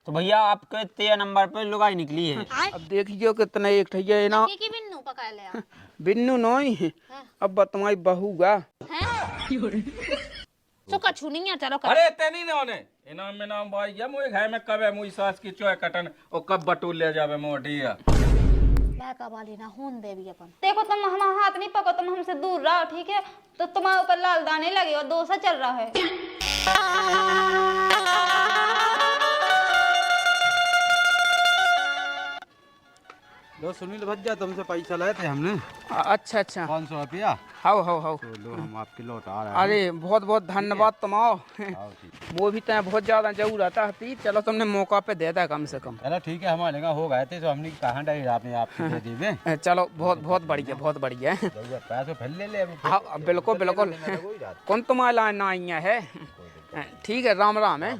तो भैया आपके 13 नंबर पे लुगाई निकली है। अब देखिए कितना एक ठैया ना बिन्नू पका ले बिन्नू नहीं अब तुम्हारी बहू गा तो कछु नहीं है चलो अरे तेनी ने ओने इनाम में नाम भाई या मुई घर में कबे मुई सास की चोय कटन ओ कब बटूल ले जावे मोटिया का वाली ना होन दे भी अपन देखो तुम हमारा हाथ नहीं पको तुम हमसे दूर रहो ठीक है तो तुम्हारे ऊपर लाल दाने लगे और डोसा चल रहा है। लो सुनील भज्जा तुमसे पैसा लाए थे हमने। अच्छा अच्छा 500 रुपया। हाउ हाउ हाउ तो लो हम आपके लौट आ रहे हैं। अरे बहुत बहुत धन्यवाद तुम्हारा। वो भी तुम्हें बहुत ज्यादा जरूरत थी, चलो तुमने मौका पे दे दिया कम से कम। चलो ठीक है हमारे यहाँ हो गए थे तो हमने कहा डाली आपने आपसे दे दी। चलो बहुत बहुत बढ़िया बहुत बढ़िया। पैसे फिर ले ले। हाँ बिल्कुल बिल्कुल। कौन तुम्हारा लाना आई है? ठीक है राम राम है।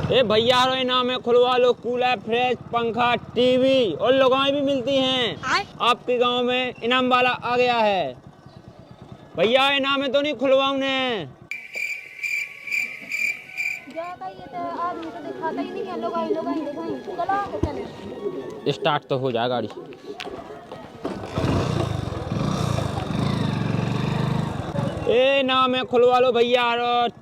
ए भैया रो इनाम में खुलवा लो कूलर फ्रिज पंखा टीवी और लुगाई भी मिलती हैं। आपके गांव में इनाम वाला आ गया है भैया, इनाम में तो नहीं खुलवाऊ ने। स्टार्ट तो हो जाए गाड़ी। ए नाम है खुलवा लो भैया,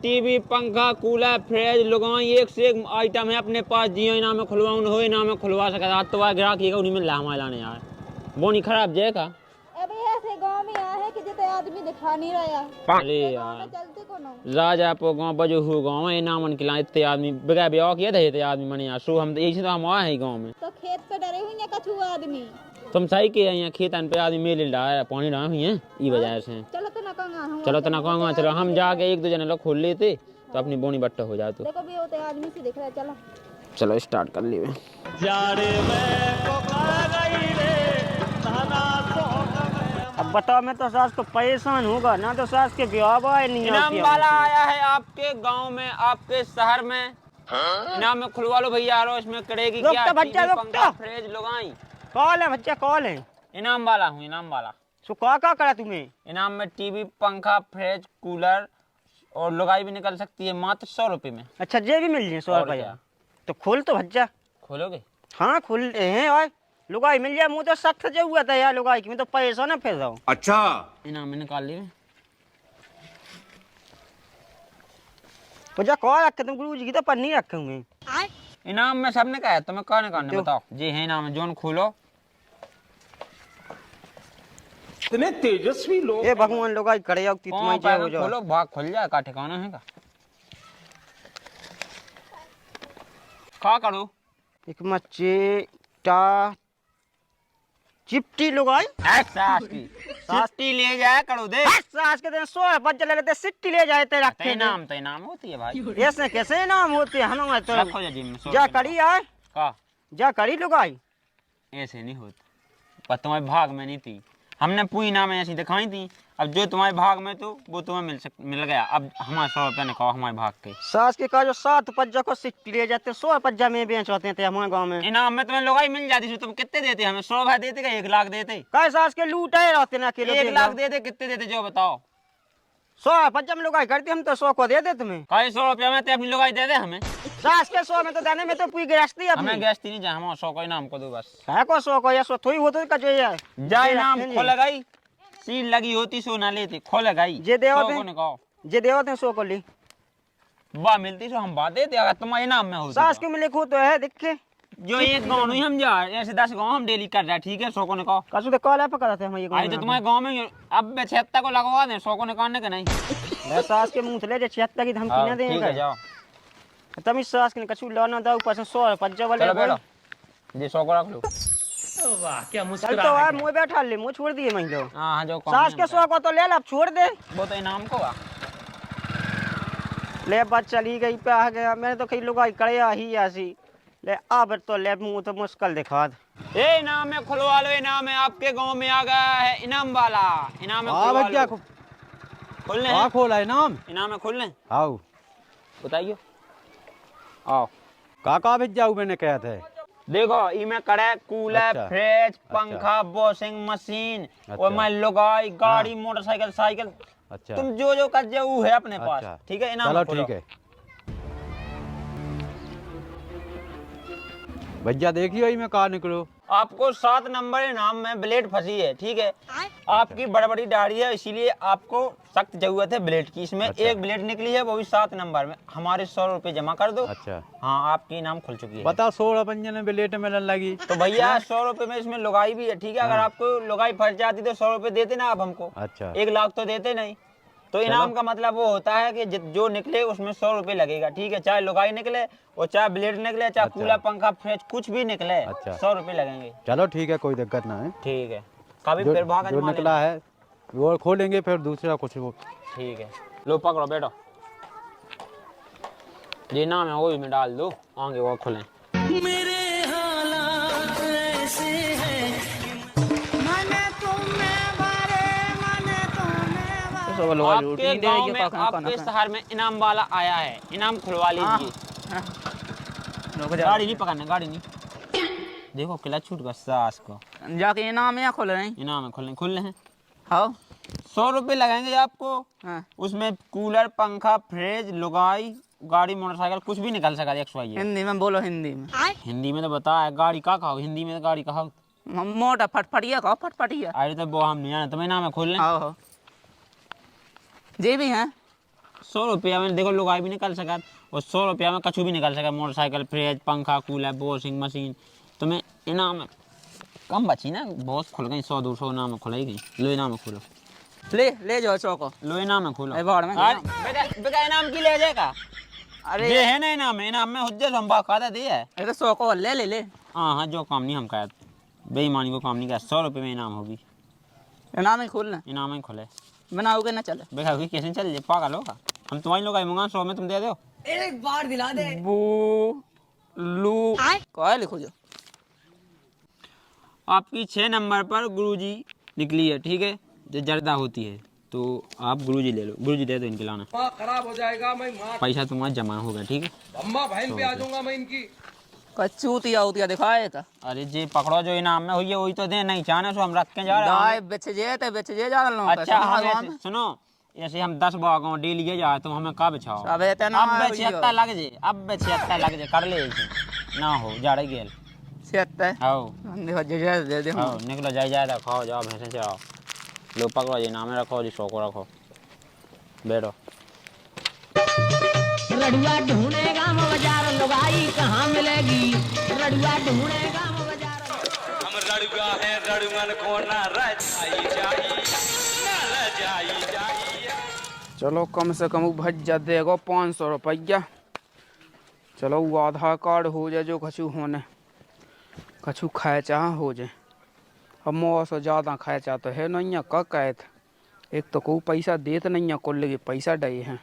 टीवी पंखा कूलर फ्रिज लुगाई एक से एक आइटम है अपने पास। जियो इनाम में खुलवाऊ न हो इनाम में खुलवा सका तो ग्राहक ये नहीं मिल रहा हमारे लाने यार बोनी खराब जय का। ऐसे गांव में आया है कि जिते आदमी दिखा नहीं रहा। अरे यार राजापुर गांव बजू गांव है इनाम निकला इतने आदमी बगैर ब्याह किया था इतने आदमी मने यार सो हम यही तो हम आए हैं गांव में। तो खेत पे डरे हुए हैं कछु आदमी। तुम सही के यहाँ खेतन पे आदमी मेले रहा पानी रहा हुई है ई वजह से। चलो तो ना कहूँगा चलो हम जाके एक दो जने लोग खोल लेते तो अपनी बोनी बट्टा हो जाए। तो देखो भी होते आदमी से दिख रहा है। चलो चलो स्टार्ट कर लिए। अब बताओ मैं तो सास को परेशान होगा ना तो सास के ब्याह नहीं इनाम वाला आया है आपके गांव में आपके शहर में। इनाम में खुलवा लो भैया इसमें करेगी क्या पंखा फ्रिज लुगाई। कॉल है बच्चा कॉल है। इनाम वाला हूँ इनाम वाला। सो क्या करा तुम्हें? इनाम में टीवी पंखा फ्रिज कूलर और लुगाई भी निकल सकती है मात्र 100 रुपए में। अच्छा जे भी मिल जाए 100 रुपया तो खोल तो भज्जा। खोलोगे? हाँ खुल हैं और लुगाई मिल जाए। मुँह तो सख्त जो हुआ था यार लुगाई की मैं तो पैसा ना फिर रहा हूँ। अच्छा इनाम में निकाल लिए भज्जा कॉल रखे तुम गुरु जी की तो पन्नी रखे हुए। इनाम में सबने कहा है तुम्हें कौन निकालने बताओ। जी है इनाम में जोन खोलो। इतने तेजस्वी लोग ए भगवान लुगाई करे हो जाओ खोलो भाग खुल जाए का ठिकाना है का करो। एक मच्चे टा चिपटी लुगाई सास की चिपटी ले जाए करो दे। सास के दिन 100 बच्चे ले लेते सिट्टी ले जाए ते रखे इनाम तो इनाम होती है भाई। ऐसे कैसे इनाम होते हैं हम तो रखो जा जिम में जा करी आए का जा करी लुगाई। ऐसे नहीं होती पर तुम्हारे भाग में नहीं थी। हमने पूरी इनाम ऐसी दिखाई थी। अब जो तुम्हारे भाग में तो वो तुम्हें मिल गया। अब हमारे 100 रुपया निकालो हमारे भाग के। सास के का जो 7 पज्जा को सिट्टी ले जाते 100 पज्जा में बेच होते थे हमारे गांव में। इनाम में तुम्हें लुगाई मिल जाती थी। तुम कितने देते हमें? 100 रुपया देते क्या 1 लाख देते? काय सास के लूटे रहते ना अकेले 1 लाख देते कितने देते जो बताओ? 100 पज्जा में लुगाई करते हम तो 100 को दे दे तुम्हें। काय 100 रुपया में अपनी लुगाई दे दे हमें। सास के 100 में तो देने में तो पूरी गृहस्थी अपनी। हमें गैस नहीं जाए हम 100 को इनाम को दो बस। है को 100 को या 100 थोड़ी होती का जो जा इनाम खोल गई सील लगी होती सो ना लेते खोल गई जे दे होते जे दे होते 100 को ली बा मिलती सो हम बात देते अगर तुम्हारे इनाम में होती। सास के में लिखो तो है देखे जो एक गाँव नहीं हम जा ऐसे 10 गाँव हम डेली कर रहे हैं। ठीक है 100 को निकाल कसु तो कॉल पे कराते हम ये आई तो तुम्हारे गाँव में अब 76 को लगवा दें 100 को निकालने के नहीं। सास के मुंह ले 76 की धमकी ना देंगे। जाओ तुम इस सास के कछु लाना दो ऊपर से 100 पज्जा वाले बैठो जी 100 को रख लो। वाह क्या मुश्किल तो यार मुंह बैठा ले मुंह छोड़ दिए मैं तो। हां जो सास के 100 को तो ले ला अब छोड़ दे वो तो इनाम को ले बात चली गई पे आ गया। मैंने तो कई लोग करे ही ऐसी ले अब तो ले मुंह तो मुश्किल दिखा दे। ए इनाम में खुलवा लो। इनाम में आपके गांव में आ गया है इनाम वाला। इनाम में हां भैया खोलने हां खोला इनाम में खोलने आओ बताइए आओ काका भैया मैंने कहा था। देखो इमे करे कूलर अच्छा, फ्रिज पंखा वॉशिंग मशीन और मैं लुगाई गाड़ी मोटरसाइकिल साइकिल अच्छा तुम जो जो कर वो है अपने पास। अच्छा, ठीक है इनाम चलो ठीक है। भैया देखियो ही मैं कहाँ निकलो। आपको 7 नंबर इनाम में ब्लेड फंसी है, ठीक है। आपकी बड़ी बड़ी दाढ़ी है, इसीलिए आपको सख्त जरूरत है ब्लेड की। इसमें अच्छा। एक ब्लेड निकली है, वो भी 7 नंबर में। हमारे 100 रुपए जमा कर दो। अच्छा हाँ, आपकी इनाम खुल चुकी है। बताओ 16 पंजन में बिलेट मिलने लगी। तो भैया 100 रुपए में इसमें लुगाई भी है, ठीक है। अगर आपको लुगाई फंस जाती तो 100 रुपए देते ना आप हमको। अच्छा 1 लाख तो देते नहीं। तो इनाम का मतलब वो होता है कि जो निकले उसमें 100 रुपए लगेगा, ठीक है। चाहे लुगाई निकले और चाहे ब्लेड निकले, चाहे अच्छा। कूलर पंखा फ्रिज कुछ भी निकले, अच्छा। 100 रुपए लगेंगे। चलो ठीक है, कोई दिक्कत ना है। ठीक है, कभी फिर भाग जो निकला है वो खोलेंगे, फिर दूसरा कुछ वो। ठीक है, लो पकड़ो बैठो। ये नाम है वो भी में डाल दो, आगे वो खुले। आपके गांव में आपके शहर में इनाम वाला आया है, इनाम खुलवा लीजिए। गाड़ी नहीं पकड़ना, गाड़ी नहीं। देखो क्लच छूट गया सास को। जाके इनाम यहाँ खोल रहे हैं। इनाम है, खुल रहे हैं। हाँ 100 रुपए लगेंगे आपको। हाँ। उसमें कूलर पंखा फ्रिज लुगाई गाड़ी मोटरसाइकिल कुछ भी निकल सका। हिंदी में बोलो, हिंदी में। हिंदी में तो बता है, गाड़ी का कहो, हिंदी में तो गाड़ी कहो। मोटा फटफटिया कहो, फटफटिया। अरे तो वो हम नहीं जाने, तुम्हें नाम है खोल लें। हाँ हाँ जी भी हैं। 100 रुपया में देखो लुगाई भी निकल सका, और 100 रुपया में कछु भी निकल सका। मोटरसाइकिल फ्रिज पंखा कूलर वॉशिंग मशीन। तुम्हें इनाम है कम बची ना, बहुत खुल गई। 100-200 इनाम में खुलाई गई। लो इनाम में खोलो, ले जाओ चौको। लो इनाम में खोलो। बाढ़ में बेटा इनाम की ले जाएगा। अरे ये है ना इनाम है, इनाम में हुज्जत हम बाकायदा दी है। अरे 100 को ले। हाँ हाँ, जो काम नहीं हम कहा, बेईमानी को काम नहीं किया। 100 रुपये में इनाम होगी। इनाम ही खोलना, इनाम ही खोले। बनाओगे ना चले। बेटा होगी कैसे चल जाए, पागल होगा। हम तुम्हारी लोग मंगा 100 में तुम दे दो। एक बार दिला दे। बू लू क्या लिखो जो। आपकी 6 नंबर पर गुरुजी निकली है, ठीक है। जो जर्दा होती है तो आप गुरुजी ले लो, गुरुजी दे दो इनके लाना। खराब हो जाएगा, मैं पैसा तुम्हारा जमा होगा, ठीक है। अम्मा बहन पे आ जाऊंगा मैं इनकी। कचूतिया उतिया दिखाए था। अरे जी पकड़ो, जो इनाम में हुई है वही तो दे, नहीं चाहने सो हम रख के जा रहे दाए हैं। बेच जे जा रहा हूं। अच्छा हम ऐसे सुनो, ऐसे हम 10 बागों डे लिए जाए तो हमें का बिछाओ। अब एते ना अब 76 लग जे, अब 76 लग जे, कर ले ऐसे ना हो जा रही गेल। 76 आओ देखो जे दे दे। आओ निकलो, जाए खाओ, जाओ भैंसे चढ़ाओ। लो पकड़ो, ये नामे रखो, जी 100 को रखो, बैठो। रड़ुआ ढूंढेगा बाजार, लुगाई कहाँ मिलेगी। रड़ुआ ढूंढेगा बाजार। हम रड़ुआ है, रड़ुअन को ना रजाई जाई, ना रजाई जाई। चलो कम से कम भज जा देगो 500 रुपया। चलो वो आधार कार्ड हो जाए, जो कछु होने कछु खाए चाह हो जाए। अब मोह से ज़्यादा खाए चाह तो है नहीं, का कहत। एक तो कोई पैसा देते नहीं है, कुल लगे पैसा डे हैं।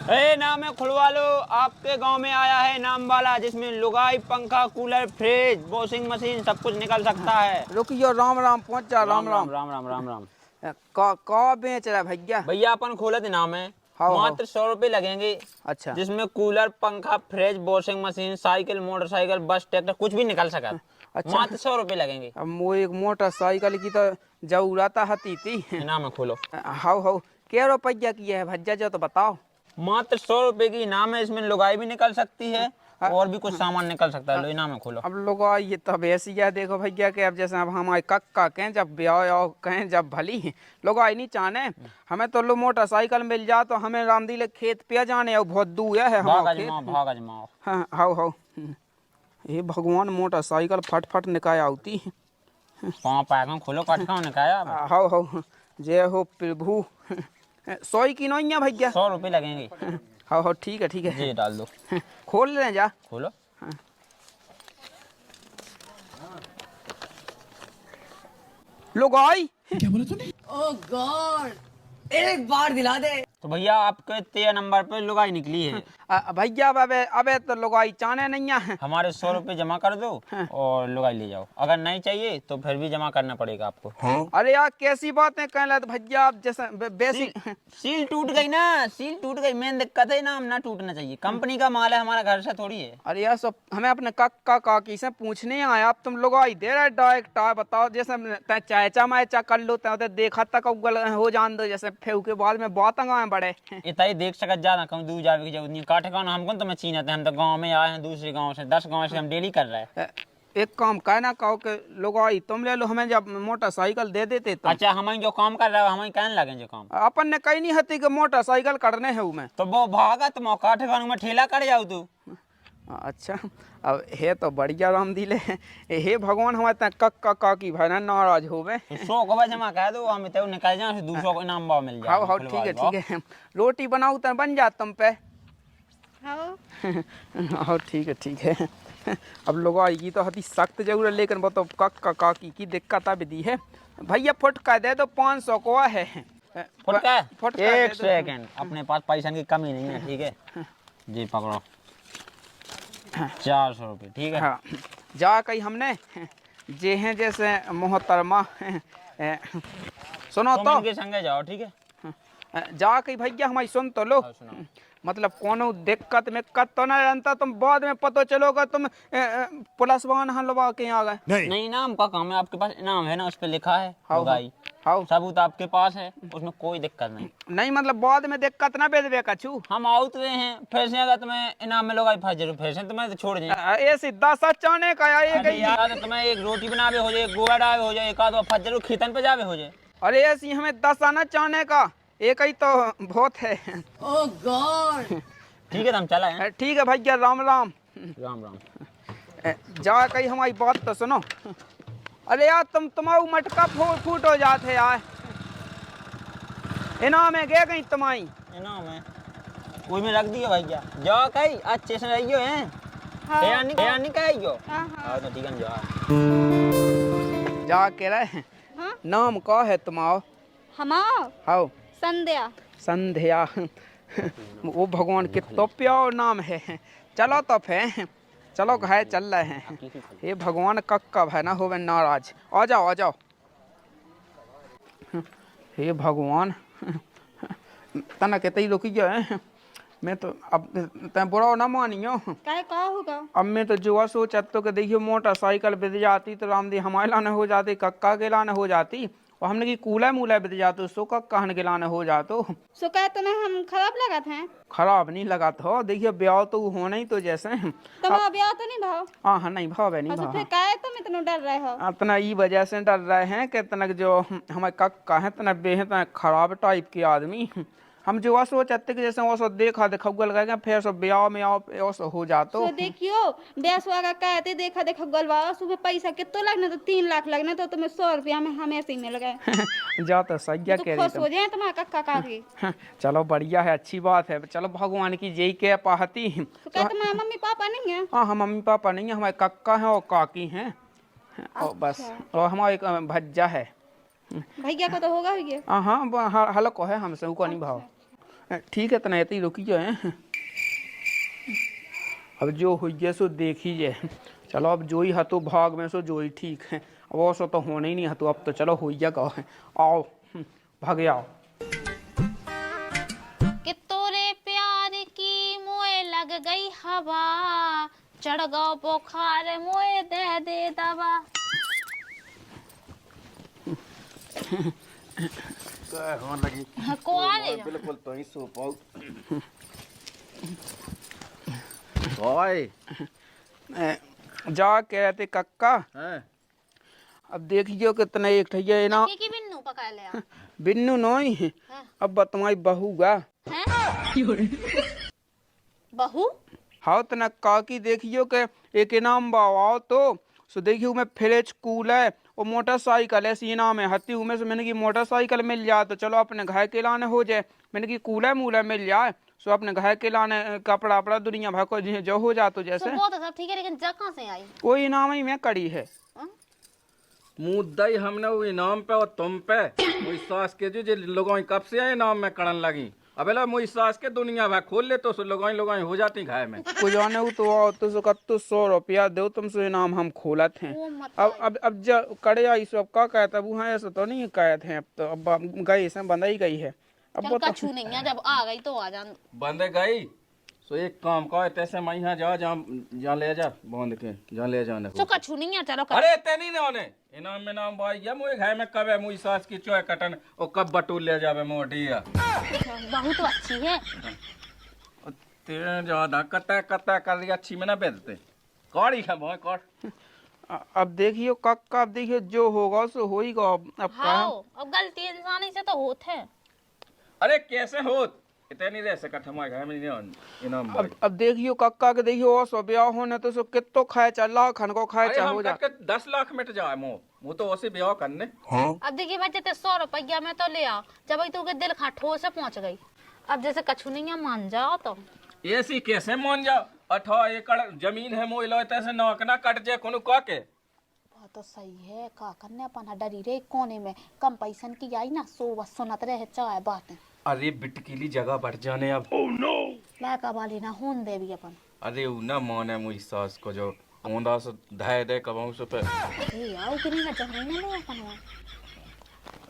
ए नाम है खुलवा लो, आपके गांव में आया है नाम वाला, जिसमें लुगाई पंखा कूलर फ्रिज वॉशिंग मशीन सब कुछ निकल सकता है। रुकियो, राम राम पहुँच जा। राम राम राम राम राम राम। का बेच रहा है भैया? भैया अपन खोलत नाम है, हाँ, मात्र 100 रुपए लगेंगे। अच्छा जिसमें कूलर पंखा fridge washing machine cycle motorcycle बस ट्रैक्टर कुछ भी निकल सका। अच्छा। मात्र 100 रुपए लगेंगे। अब वो एक मोटरसाइकिल की तो जरूरत हती थी। इनाम है खोलो। हाउ क्या रुपया की है भज्जा, जो तो बताओ। मात्र 100 रुपए की इनाम है, इसमें लुगाई भी निकल सकती है और भी कुछ सामान निकल सकता है। लो इनाम है खोलो। अब लोग ये तब ऐसी है, देखो भैया कि अब जैसे अब हमारे कक्का कहें जब ब्याह कहें जब भली लोग आई नहीं चाहने। हमें तो लो मोटरसाइकिल मिल जा तो हमें रामदीले खेत पे जाने, और बहुत दूर है हमारा खेत। भाग अजमाओ। हाँ हाउ ये भगवान मोटरसाइकिल फट निकाय आती। पाँव पैकों खोलो, कटका निकाया। हाउ जय हो प्रभु। 100 की नहीं है भैया? 100 रुपए लगेंगे। हाँ ठीक है जी डाल दो। खोल ले जा। खोलो। लोग आई ओह गॉड, एक बार दिला दे। तो भैया आपके 13 नंबर पे लुगाई निकली है। भैया अबे तो लोग आई चाने नहीं है। हमारे 100 रुपए जमा कर दो और लुगाई ले जाओ। अगर नहीं चाहिए तो फिर भी जमा करना पड़ेगा आपको। अरे यार कैसी बातें कह रहे भैया, आप जैसे बेसिक सील टूट गई ना, सील टूट गई, मेन दिक्कत है ना, हम ना टूटना चाहिए। कंपनी का माल है, हमारा घर से थोड़ी है। अरे यार सब हमें अपने काका काकी से पूछने आया, आप तुम लोग आई दे रहे डायरेक्ट। बताओ जैसे चाचा माचा कर लो तो देखा तक उगल हो जान दो, जैसे फेव के बाद में बात हैं बड़े। इतना ही देख सकत ज्यादा कम दूर जावे की जरूरत नहीं। काठे का हमको तो मैं चीनते हम तो गांव में आए हैं दूसरे गांव से 10 गांव से हम डेली कर रहे हैं। एक काम कहना कहो के लोग आई तुम ले लो, हमें जब मोटरसाइकिल दे देते तुम। अच्छा हम जो काम कर रहे हो हम कहने लगे जो काम अपन ने कहीं नहीं हती कि मोटरसाइकिल करने है में। तो वो भागा तुम काठे का में ठेला कर जाओ तू। अच्छा अब हे तो बढ़िया राम दिले। हे भगवान हमारे कक्का काकी भाई ना नाराज होवे। 100 को जमा कह दो हम तो निकल जाए फिर 200 को इनाम भाव मिल जाए। हाँ हाँ ठीक है रोटी बनाऊ तो बन जा तुम पे। हाँ ठीक है। अब लोग आएगी तो हती सख्त जरूर, लेकिन बताओ कक्का काकी की दिक्कत अब दी है। भैया फुटका दे दो 500 को है। फुटका दे एक दो। सेकंड अपने पास पैसा की कमी नहीं है ठीक है जी पकड़ो 400 रुपये ठीक है। हाँ जा कही हमने जे हैं जैसे मोहतरमा सुनो तुम तो इनके संगे जाओ ठीक है। जा कही भैया हमारी सुन तो लो। सुनाओ। मतलब कोनो दिक्कत में कत तो ना जानता तुम, बाद में पता चलोगा तुम पुलिस वाहन हलवा के आ गए। नहीं इनाम का काम है, आपके पास इनाम है ना उस पे लिखा है हाँ भाई हाँ सबूत आपके पास है उसमें कोई दिक्कत नहीं। नहीं मतलब बाद में दिक्कत ना बेदबे कछू। हम आउट रहे हैं फिर से अगर तुम्हें इनाम मिलेगा फिर से तुम्हें तो छोड़ दें। ये सीधा सचाने का अरे यार तुम्हें एक रोटी बनावे हो जाए, गोवा डावे हो जाए, एक आध फट जरूर खेतन पे जावे हो जाए। अरे ऐसी हमें 10 आना चाहने का एक ही तो बहुत है। ठीक है तो हम चला है। ठीक है भैया राम राम। राम राम। जा कही हमारी बात तो सुनो। अरे यार तुम्हारा मटका फूट हो जाते यार। इनाम है गए कहीं तुम्हारी इनाम है कोई में रख दिया भैया जाओ कहीं अच्छे से रहियो हैं। नहीं कहियो हाँ तो ठीक है जाओ जा के रहे। हाँ? नाम का है तुम्हारा? हमार हाँ संध्या। संध्या। वो भगवान के तो प्यार नाम है। चलो तो फिर चलो घाय चल रहे हैं। ये भगवान कक्का है ना होवे नाराज। आ जाओ। हे भगवान तना कहते ही रुकी है। मैं तो अब तय बुरा ना मानियो। काहे का होगा? अब मैं तो जुआ सोचा तो कि देखियो मोटरसाइकिल बिद जाती तो रामदी हमारे लाने हो जाती, कक्का के लाने हो जाती, और हमने की कूला मूला बिद जातो सो कक्का के लाने हो जातो। सो कहे तुम्हें हम खराब लगा थे? खराब नहीं लगा तो देखिए ब्याह तो होना ही तो जैसे। तुम्हारा ब्याह तो नहीं भाव? हाँ नहीं भाव है नहीं तो भाव। फिर काहे तुम इतना डर रहे हो? इतना ई वजह से डर रहे हैं कि तनक जो हमारे कक्का है तना बेहद तना खराब टाइप के आदमी। हम जो सोचते कि जैसे वो देखा गल गए फिर सब ब्याह में आओ हो जातो। तो देखियो ब्याह स्वागत कहते देखा गलवा सुबह पैसा कितना लगना तो 3 लाख लगना तो तुम्हें 100 रुपया में हमें ऐसे ही मिल गए। जा तो सही तो कह खुश रही हो जाए तुम्हारा कक्का काकी। चलो बढ़िया है अच्छी बात है। चलो भगवान की जय के पाहती। तो क्या तुम्हारे मम्मी पापा नहीं है? हाँ हम मम्मी पापा नहीं है, हमारे कक्का हैं और काकी हैं और बस, और हमारा एक भज्जा है। भैया को तो होगा ही। हाँ हल्को है हमसे वो नहीं भाव। ठीक है तना ही रुकी जो है। अब जो हुई सो देखिए। चलो अब जो ही हतो भाग में सो जो ही ठीक है। अब वो सो तो होना ही नहीं हतो। अब तो चलो हुईया कहो है आओ भाग आओ। कि तोरे प्यार की मोए लग गई हवा, चढ़ गो बुखार मोए दे दवा। बिल्कुल तो ही सो पाऊ। ओए जा कह रहे थे कक्का हैं अब देखियो कितना एक ठैया ना की बिन्नू पका ले बिन्नू नहीं अब तुम्हारी बहू गा बहू। हाँ तना काकी देखियो के एक इनाम बाओ तो सो देखियो मैं फ्रिज कूलर और मोटरसाइकिल ऐसी इनाम है हती हूँ। में से मैंने की मोटरसाइकिल मिल जाए तो चलो अपने घर के लाने हो जाए। मैंने की कूलर मूलर मिल जाए सो अपने घर के लाने कपड़ा अपड़ा दुनिया भर को जो हो जा तो जैसे वो तो सब ठीक है लेकिन जग कहाँ से आई? कोई इनाम ही में कड़ी है। मुद्दा ही हमने वो इनाम पे और तुम पे वही सास के जो लोगों कब से आए इनाम में कड़न लगी। अब मोई सास के दुनिया भर खोल ले तो लोगों हो जाती घाय में। कुछ जाने तो आओ तो सो कत्तो 100 रुपया दो तुमसे इनाम हम खोलत हैं। अब जब कड़े आई सब का कहता वो हाँ ऐसा तो नहीं कहते हैं। अब तो अब गई से बंदा ही गई है। अब वो तो कछु नहीं है जब आ गई तो आ जान। बंदे गई तो एक काम कर, तैसे मैं यहाँ जा जहाँ ले जा बांध के, जहाँ ले जाने तो कछु नहीं है, चलो अरे तेनी ने होने इनाम में नाम भाई या मुझे घर में कब है मुझी सास की चोय कटन और कब बटूल ले जावे मोटिया बहुत अच्छी है। तेरे ज्यादा कता कर रही अच्छी में ना बेचते कौड़ी है भाई कौड़। अब देखियो काका, अब देखियो जो होगा सो होगा। अब हाँ, अब गलती इंसान से तो होते हैं। अरे कैसे हो इतनी रह सका हमारे घर में नहीं इनाम भाई। अब देखियो काका के देखियो और सो ब्याह होने तो सो कितो खाए चल लाख खन को खाए अरे हो हम जा। तक के 10 लाख मिट जाए मुँह तो वैसे ब्याह करने। अब देखिए बच्चे ते 100 रुपया में तो ले आ, जब तो के दिल खा ठोस से पहुंच गई। अब जैसे कछु नहीं है मान जाओ तो ऐसी कैसे मान जाओ, 18 एकड़ जमीन है मोह लो तैसे नौकना कट जाए कोनो का के। बात तो सही है, का करने अपन डरी रे कोने में कम पैसन की आई ना, सो बस सुनत रहे चाहे बातें। अरे बिटकीली जगह बढ़ जाने अब। लड़का वाली ना होन दे भी अपन। अरे उ ना माने मुझी सास को जो ओंदा से धाय दे कबाऊ से पे ए आओ कि नहीं ना जहरी ना ले अपन वहाँ।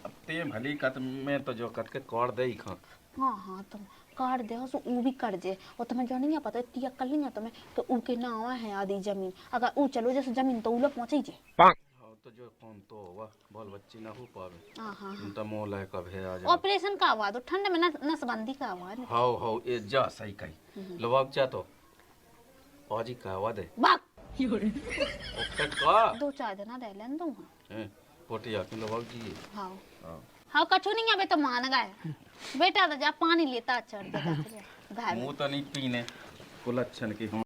अब ते भली कत में तो जो कत के कोड़ दे ही खा। हाँ तुम काट दे सो ऊ भी कर जे, और तुम्हें जो नहीं है पता इतनी अक्ल नहीं है तुम्हें, तो ऊ के नाव है आधी जमीन, अगर ऊ चलो जैसे जमीन तो ऊ लोग पहुंचे जे। हाँ तो जो कौन तो होगा बाल बच्ची ना हो पावे। हाँ उनका मोह है कब है आज। ऑपरेशन का हुआ तो ठंड में नसबंदी का हुआ है। हाउ ए जा सही कही लोग जा तो आज ही कहवा दे बाक ओके का 2-4 दिन रह लेन दूँ। पोटिया के लोग जी। हाँ हाँ कछु नहीं है, तो मान गए बेटा तो जा पानी लेता चढ़ मुँह तो नहीं पीने कुल अच्छन की